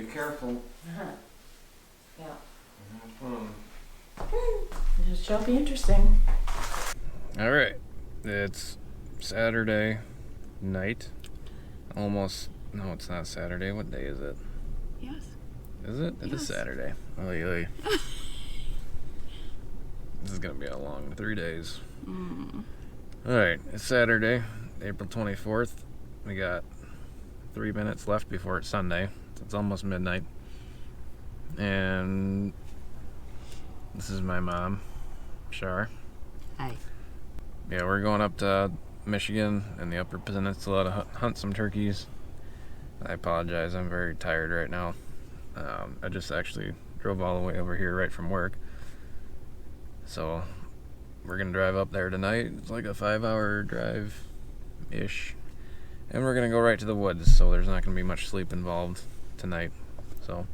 Be careful. Yeah. Have fun. It shall be interesting. Alright, it's Saturday night. Almost, no, it's not Saturday. What day is it? Yes. Is it? It is Saturday. Oy, oy. This is gonna be a long 3 days. Alright, it's Saturday, April 24th. We got 3 minutes left before it's Sunday. So it's almost midnight. And this is my mom, Shar. Hi. Yeah, we're going up to Michigan and the Upper Peninsula to hunt some turkeys. I apologize, I'm very tired right now. I just actually drove all the way over here right from work. So we're gonna drive up there tonight. It's like a 5-hour drive-ish. And we're gonna go right to the woods, so there's not gonna be much sleep involved tonight. So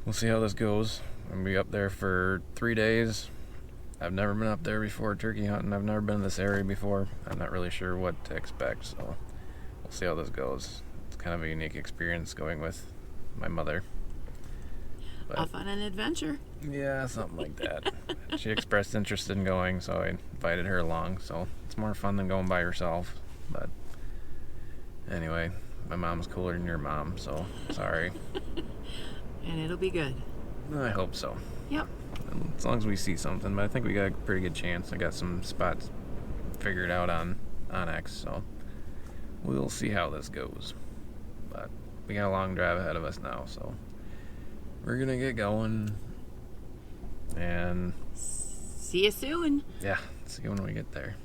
we'll see how this goes. I'm gonna be up there for 3 days. I've never been up there before turkey hunting. I've never been in this area before. I'm not really sure what to expect, so we'll see how this goes. It's kind of a unique experience going with my mother. But, off on an adventure. yeah, something like that. She expressed interest in going, so I invited her along. So it's more fun than going by yourself. But anyway, my mom's cooler than your mom, so sorry. And it'll be good. I hope so. Yep. As long as we see something, but I think we got a pretty good chance. I got some spots figured out on X, so we'll see how this goes. But we got a long drive ahead of us now, so we're gonna get going and See you soon. yeah, see you when we get there.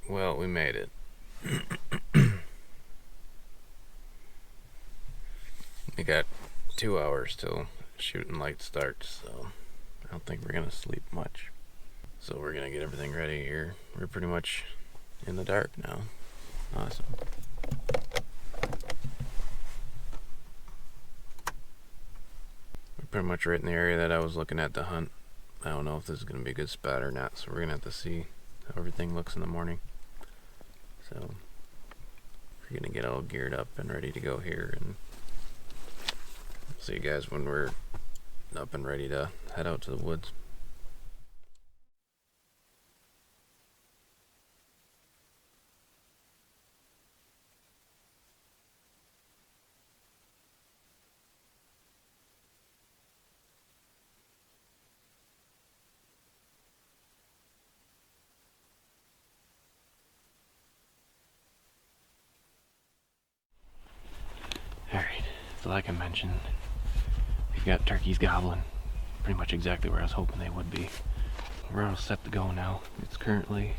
Well, we made it. We got 2 hours till shooting light starts, so I don't think we're gonna sleep much. So we're gonna get everything ready here. We're pretty much in the dark now. Awesome. We're pretty much right in the area that I was looking at to hunt. I don't know if this is gonna be a good spot or not, so we're gonna have to see how everything looks in the morning. So we're gonna get all geared up and ready to go here, and see you guys when we're up and ready to head out to the woods. Alright, so like I mentioned, we've got turkeys gobbling pretty much exactly where I was hoping they would be. We're all set to go now. It's currently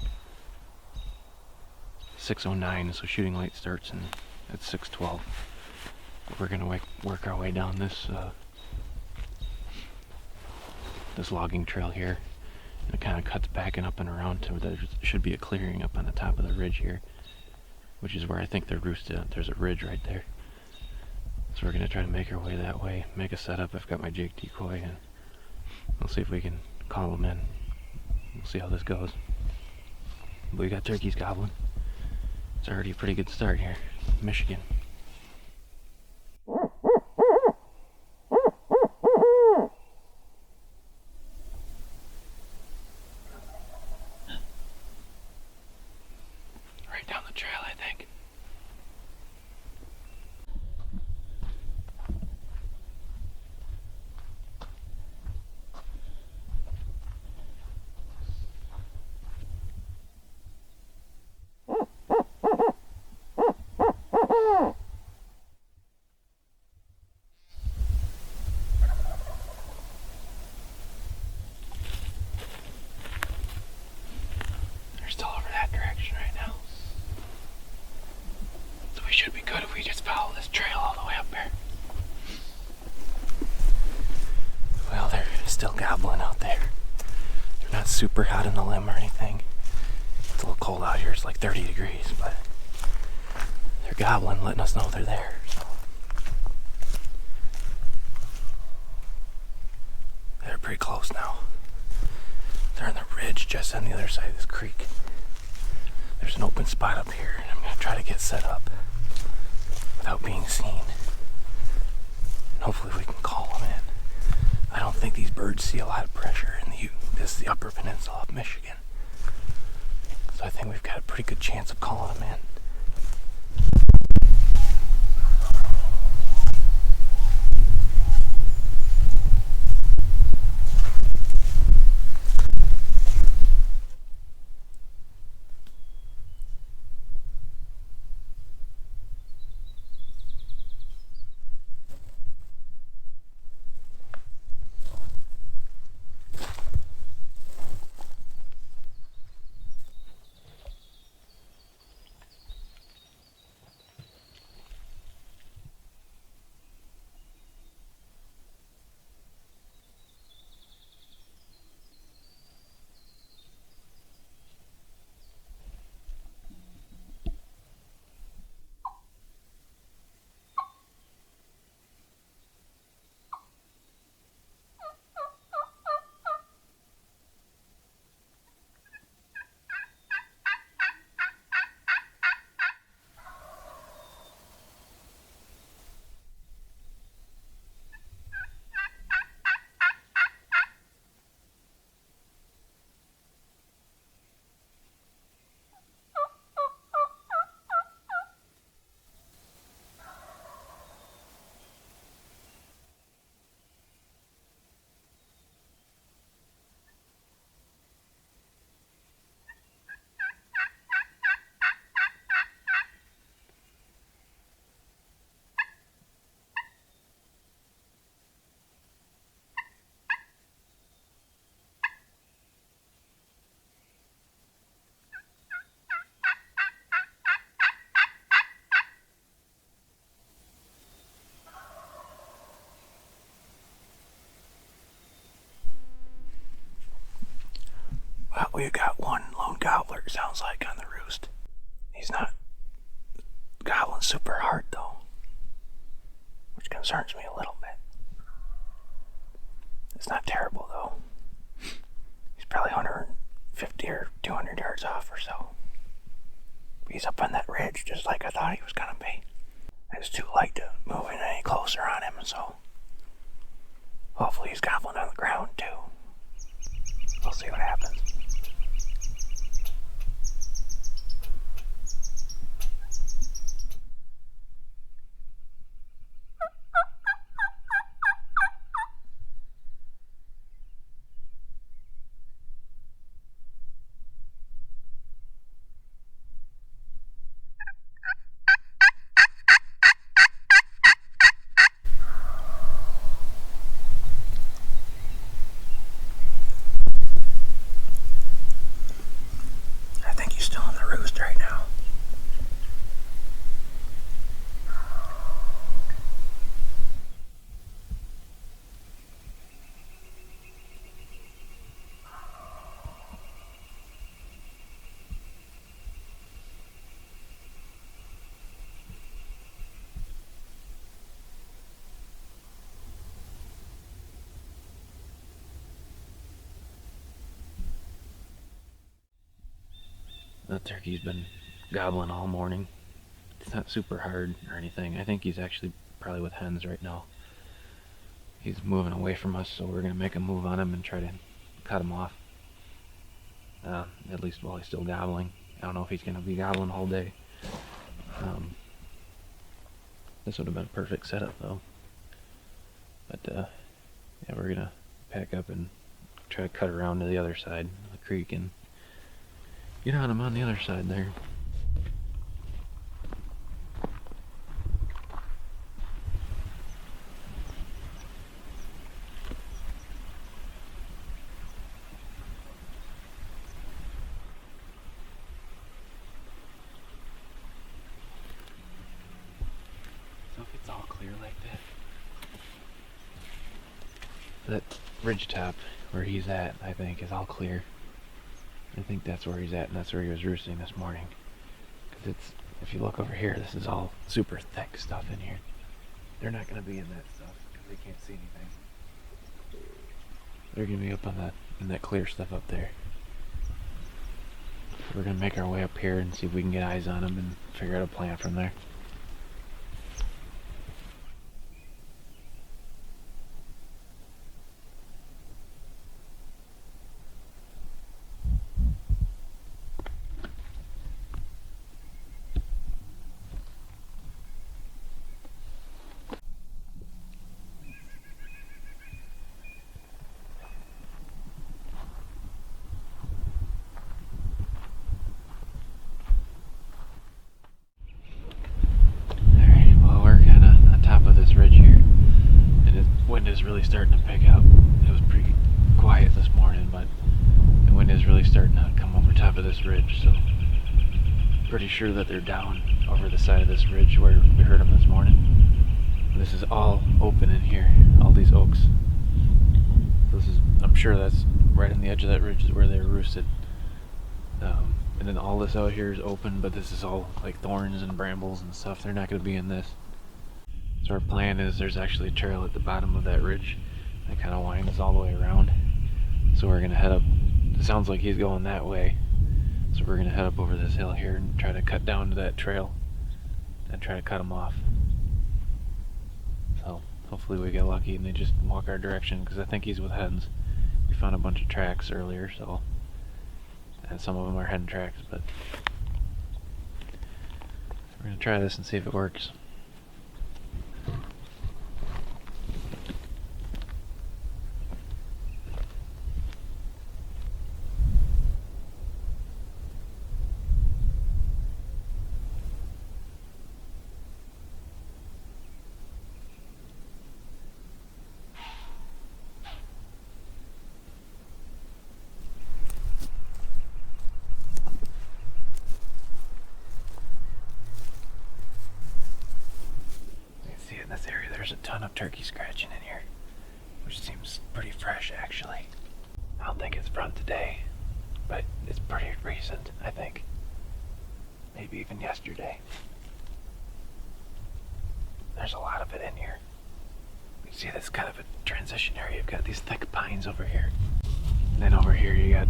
6:09, so shooting light starts at 6:12. We're gonna work our way down this this logging trail here, and it kind of cuts back and up and around to there should be a clearing up on the top of the ridge here, which is where I think they're roosted. There's a ridge right there. So we're gonna try to make our way that way, make a setup. I've got my jig decoy, and we'll see if we can call them in. We'll see how this goes. But we got turkeys gobbling. It's already a pretty good start here, Michigan. Right down the trail, I think. They're still over that direction right now. So we should be good if we just follow this trail all the way up there. Well, they're still gobbling out there. They're not super hot in the limb or anything. It's a little cold out here. It's like 30 degrees, but they're gobbling, letting us know they're there. So they're pretty close now. are on the ridge just on the other side of this creek. There's an open spot up here, and I'm going to try to get set up without being seen. And hopefully we can call them in. I don't think these birds see a lot of pressure in this is the Upper Peninsula of Michigan. So I think we've got a pretty good chance of calling them in. Well, we've got one lone gobbler, it sounds like, on the roost. He's not gobbling super hard, though, which concerns me a little bit. It's not terrible, though. He's probably 150 or 200 yards off or so. He's up on that ridge just like I thought he was going to be. I was too light to move in any closer on him, so hopefully he's gobbling on the ground, too. We'll see what happens. The turkey's been gobbling all morning. It's not super hard or anything. I think he's actually probably with hens right now. He's moving away from us, so we're going to make a move on him and try to cut him off. At least while he's still gobbling. I don't know if he's going to be gobbling all day. This would have been a perfect setup, though. But, yeah, we're going to pack up and try to cut around to the other side of the creek and get on him on the other side there. So if it's all clear like that ridge top where he's at, I think, is all clear. I think that's where he's at, and that's where he was roosting this morning. Because it's, if you look over here, this is all super thick stuff in here. They're not going to be in that stuff because they can't see anything. They're going to be up on in that clear stuff up there. We're gonna make our way up here and see if we can get eyes on them and figure out a plan from there. Alright, well, we're kind of on top of this ridge here, and the wind is really starting to pick up. It was pretty quiet this morning, but the wind is really starting to come over top of this ridge, so pretty sure that they're down over the side of this ridge where we heard them this morning. This is all open in here, all these oaks. I'm sure that's right on the edge of that ridge is where they're roosted. And then all this out here is open, but this is all like thorns and brambles and stuff. They're not going to be in this. So our plan is there's actually a trail at the bottom of that ridge that kind of winds all the way around. So we're going to head up. It sounds like he's going that way. So we're going to head up over this hill here and try to cut down to that trail and try to cut them off. So hopefully we get lucky and they just walk our direction, because I think he's with hens. We found a bunch of tracks earlier, so, and some of them are hen tracks, but we're going to try this and see if it works. In this area there's a ton of turkey scratching in here, which seems pretty fresh actually. I don't think it's from today, but it's pretty recent, I think. Maybe even yesterday. There's a lot of it in here. You see this kind of a transition area. You've got these thick pines over here, and then over here you got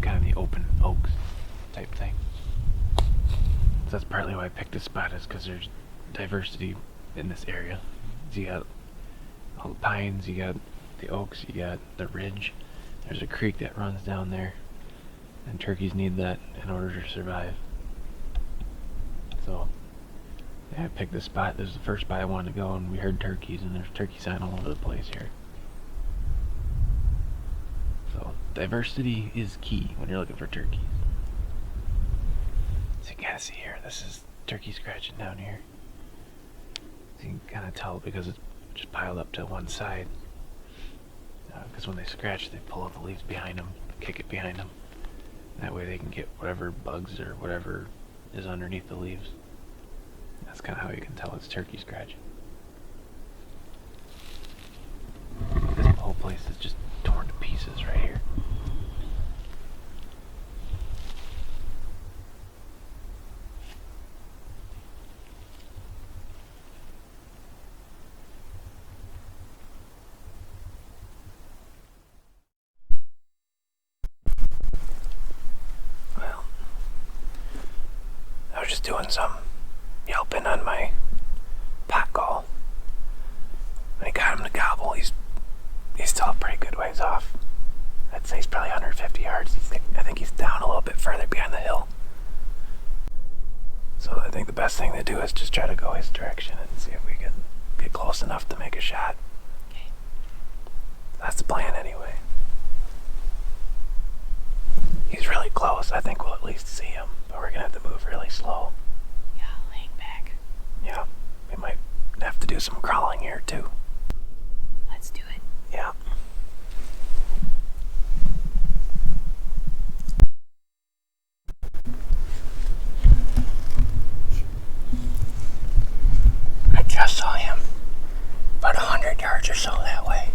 kind of the open oaks type thing. So that's partly why I picked this spot, is because there's diversity in this area. So you got all the pines, you got the oaks, you got the ridge. There's a creek that runs down there, and turkeys need that in order to survive. So yeah, I picked this spot. This is the first spot I wanted to go, and we heard turkeys, and there's turkey sign all over the place here. So diversity is key when you're looking for turkeys. So you can kind of see here, this is turkey scratching down here. So you can kind of tell because it's just piled up to one side. Because when they scratch, they pull out the leaves behind them, kick it behind them. That way they can get whatever bugs or whatever is underneath the leaves. That's kind of how you can tell it's turkey scratching. This whole place is just torn to pieces right here. Just doing some yelping on my pot call. When he got him to gobble, he's still a pretty good ways off. I'd say he's probably 150 yards. I think he's down a little bit further behind the hill. So I think the best thing to do is just try to go his direction and see if we can get close enough to make a shot. Okay. That's the plan anyway. He's really close. I think we'll at least see him, but we're gonna have to move really slow. Yeah, I'll hang back. Yeah, we might have to do some crawling here too. Let's do it. Yeah. I just saw him about 100 yards or so that way,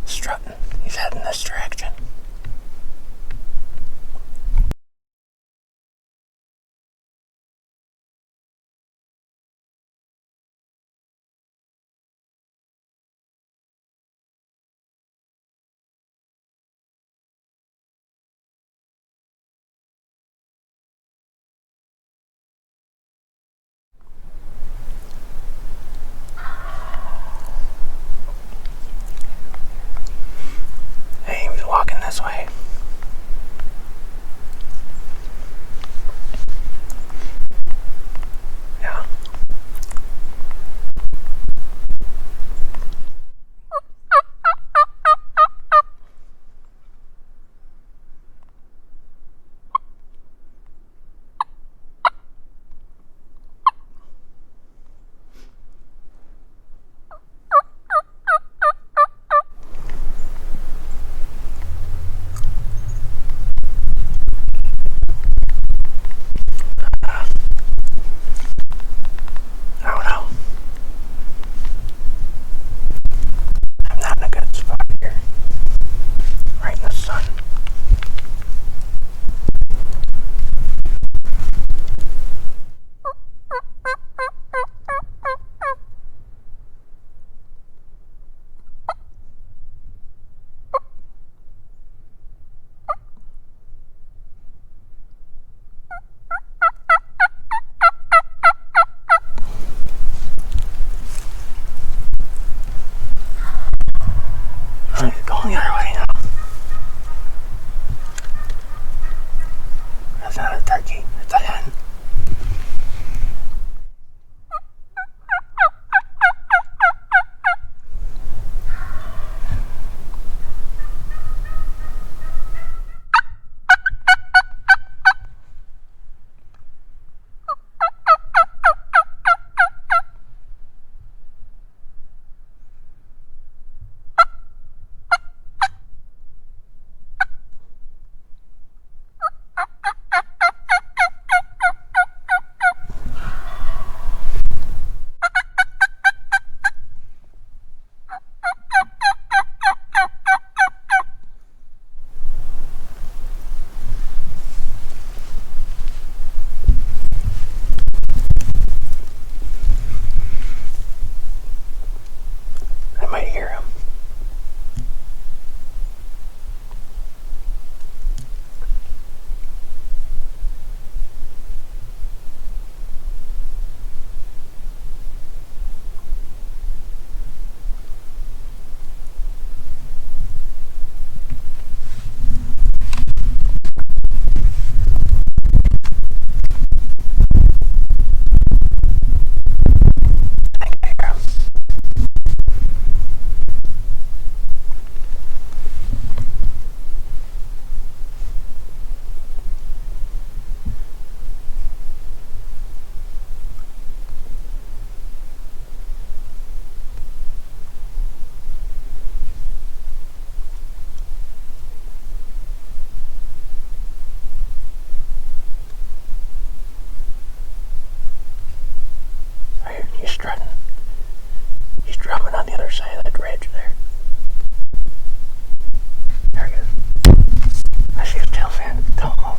strutting. He's heading this direction. this way. Yeah. I don't know. I'm not in a good spot here. Right in the sun. I'm going the other way now. That's not a turkey, it's a hen. I might hear him. I think I hear him. He's strutting. He's drumming on the other side of that ridge there. There he is. I see his tail fan. Don't move.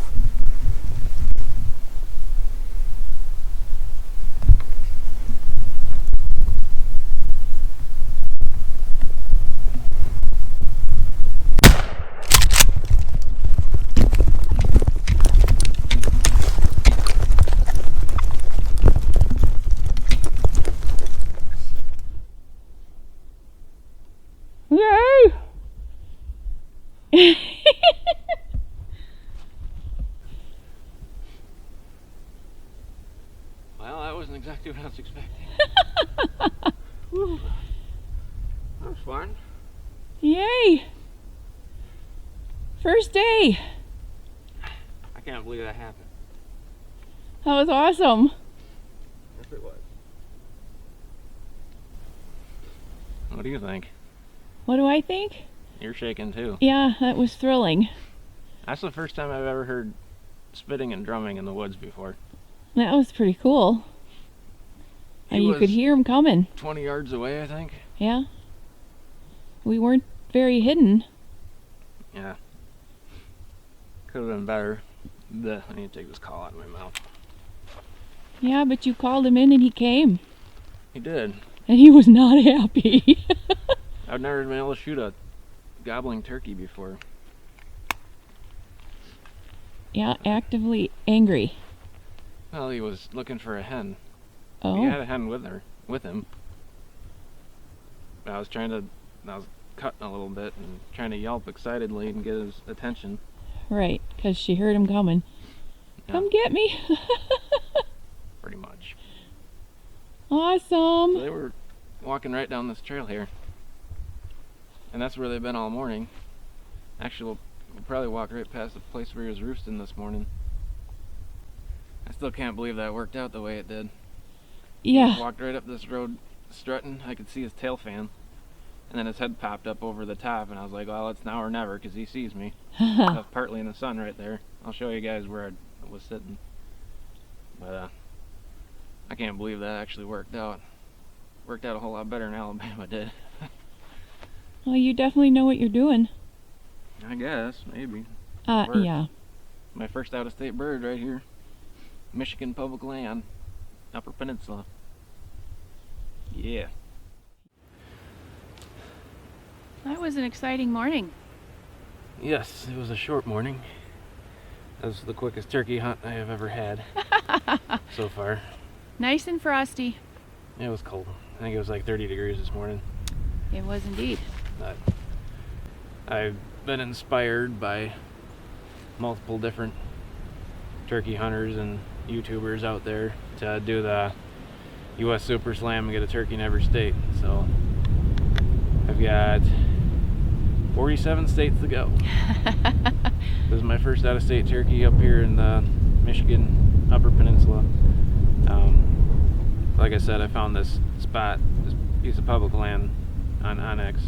Yay! Well, that wasn't exactly what I was expecting. Whew. That was fun. Yay! First day. I can't believe that happened. That was awesome. Yes, it was. What do you think? What do I think? You're shaking too. Yeah, that was thrilling. That's the first time I've ever heard spitting and drumming in the woods before. That was pretty cool. And you could hear them coming. 20 yards away, I think. Yeah. We weren't very hidden. Yeah. Could have been better. Blech, I need to take this call out of my mouth. Yeah, but you called him in and he came. He did. And he was not happy. I've never been able to shoot a gobbling turkey before. Yeah, actively angry. Well, he was looking for a hen. Oh. He had a hen with him. But I was cutting a little bit and trying to yelp excitedly and get his attention. Right, because she heard him coming. Yeah. Come get me. Pretty much. Awesome. So they were walking right down this trail here. And that's where they've been all morning. Actually, we'll probably walk right past the place where he was roosting this morning. I still can't believe that worked out the way it did. Yeah. He walked right up this road strutting. I could see his tail fan. And then his head popped up over the top, and I was like, well, it's now or never, because he sees me. I was partly in the sun right there. I'll show you guys where I was sitting. But I can't believe that actually worked out. Worked out a whole lot better than Alabama did. Well, you definitely know what you're doing. I guess, maybe. Worked. Yeah. My first out-of-state bird right here. Michigan public land. Upper Peninsula. Yeah. That was an exciting morning. Yes, it was a short morning. That was the quickest turkey hunt I have ever had so far. Nice and frosty. It was cold. I think it was like 30 degrees this morning. It was indeed. But I've been inspired by multiple different turkey hunters and YouTubers out there to do the U.S. Super Slam and get a turkey in every state. So I've got 47 states to go. This is my first out-of-state turkey up here in the Michigan Upper Peninsula. Like I said, I found this spot, this piece of public land on Onyx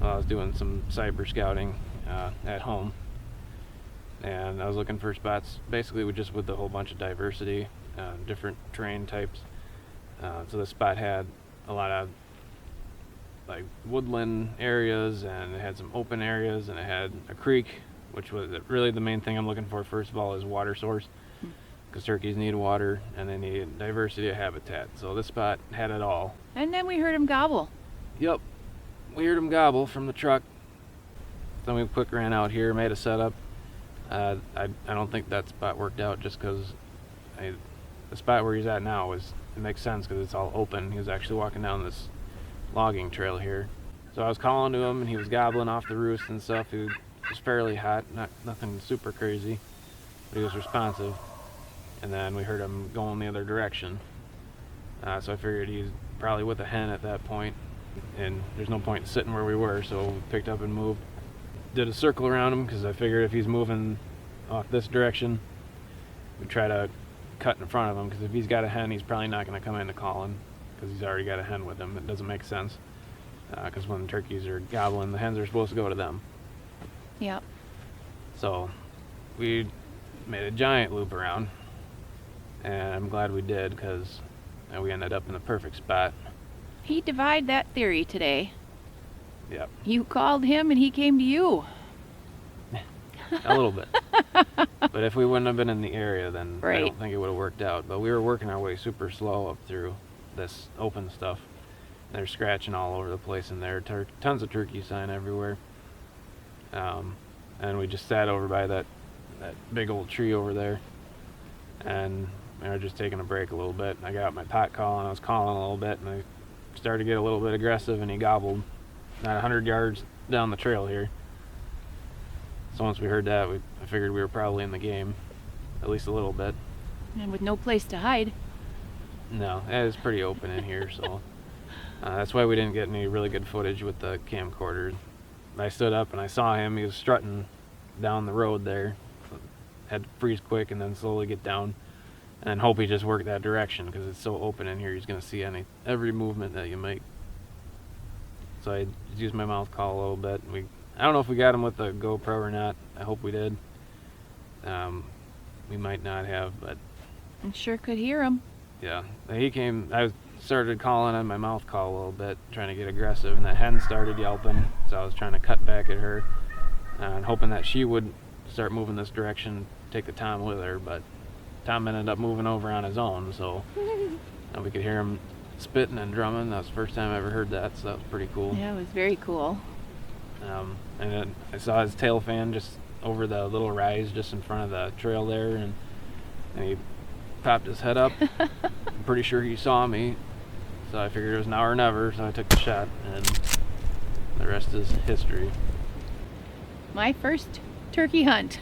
while I was doing some cyber scouting at home, and I was looking for spots basically with the whole bunch of diversity, different terrain types. So this spot had a lot of like woodland areas, and it had some open areas, and it had a creek, which was really the main thing I'm looking for first of all is water source, because turkeys need water and they need diversity of habitat. So this spot had it all. And then we heard him gobble. Yep, we heard him gobble from the truck. Then we quick ran out here, made a setup. I don't think that spot worked out just because the spot where he's at now it makes sense because it's all open. He was actually walking down this logging trail here. So I was calling to him and he was gobbling off the roost and stuff. He was fairly hot, nothing super crazy, but he was responsive. And then we heard him going the other direction. So I figured he's probably with a hen at that point, and there's no point in sitting where we were, so we picked up and moved. Did a circle around him because I figured if he's moving off this direction, we try to cut in front of him, because if he's got a hen, he's probably not going to come in to call him because he's already got a hen with him. It doesn't make sense because when the turkeys are gobbling, the hens are supposed to go to them. Yep. So we made a giant loop around, and I'm glad we did because we ended up in the perfect spot. He defied that theory today. Yep. You called him and he came to you. A little bit. But if we wouldn't have been in the area, then I Right. don't think it would have worked out. But we were working our way super slow up through this open stuff. They're scratching all over the place in there. Tons of turkey sign everywhere. And we just sat over by that big old tree over there. And we were just taking a break a little bit. I got out my pot call and I was calling a little bit, and I started to get a little bit aggressive, and he gobbled not 100 yards down the trail here. So once we heard that, I figured we were probably in the game, at least a little bit. And with no place to hide. No, it was pretty open in here, so that's why we didn't get any really good footage with the camcorder. I stood up and I saw him. He was strutting down the road there. Had to freeze quick and then slowly get down, and then hope he just worked that direction because it's so open in here. He's going to see every movement that you make. So I just used my mouth call a little bit. I don't know if we got him with the GoPro or not. I hope we did. We might not have, but I sure could hear him. yeah. He came. I started calling on my mouth call a little bit, trying to get aggressive, and that hen started yelping. So I was trying to cut back at her and hoping that she would start moving this direction, take the Tom with her. But Tom ended up moving over on his own, so we could hear him spitting and drumming. That was the first time I ever heard that, so that was pretty cool. Yeah, it was very cool. And then I saw his tail fan just over the little rise just in front of the trail there, and he popped his head up. I'm pretty sure he saw me, so I figured it was now or never, so I took the shot, and the rest is history. My first turkey hunt.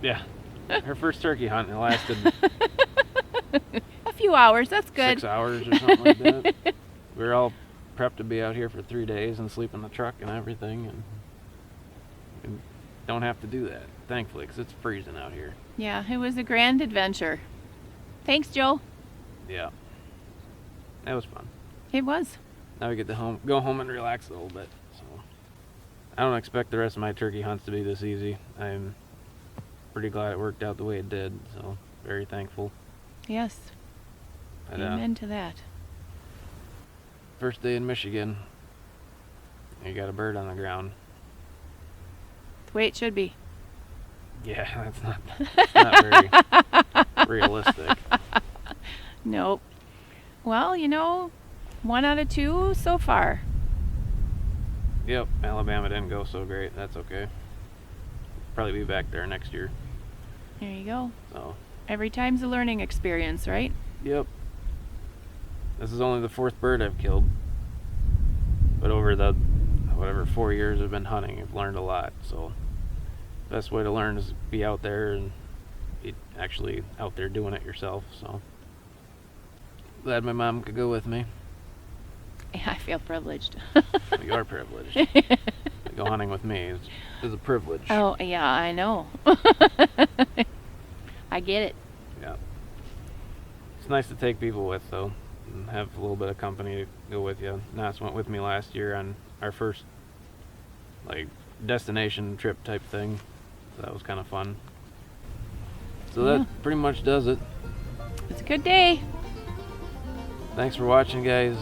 Yeah, her first turkey hunt, it lasted A few hours, that's good. 6 hours or something like that. We were all prepped to be out here for 3 days and sleep in the truck and everything, and we don't have to do that, thankfully, because it's freezing out here. Yeah, it was a grand adventure. Thanks, Joe. Yeah, that was fun. It was. Now we get to go home and relax a little bit. So I don't expect the rest of my turkey hunts to be this easy. I'm pretty glad it worked out the way it did, so very thankful. Yes. But, Amen to that. first day in Michigan, you got a bird on the ground. The way it should be. Yeah, that's not very realistic. Nope. Well, 1 out of 2 so far. Yep, Alabama didn't go so great. That's okay. Probably be back there next year. There you go. So. Every time's a learning experience, right? Yep. This is only the 4th bird I've killed. But over the 4 years I've been hunting, I've learned a lot. So best way to learn is be out there and be actually out there doing it yourself. So glad my mom could go with me. Yeah, I feel privileged. You are privileged. Go hunting with me is a privilege. Oh, yeah, I know. I get it. Yeah. It's nice to take people with, though, and have a little bit of company to go with you. Nas went with me last year on our first, destination trip type thing. So that was kind of fun. So Yeah. that pretty much does it. It's a good day. Thanks for watching, guys.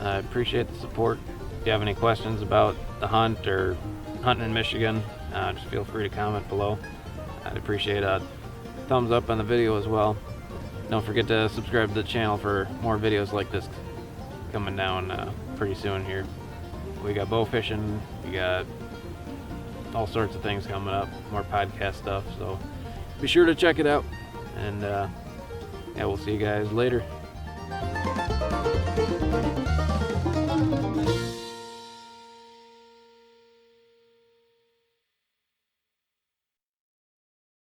I appreciate the support. If you have any questions about the hunt or hunting in Michigan, just feel free to comment below. I'd appreciate a thumbs up on the video as well. Don't forget to subscribe to the channel for more videos like this coming down pretty soon here. We got bow fishing, we got all sorts of things coming up, more podcast stuff, so be sure to check it out. And yeah, we'll see you guys later.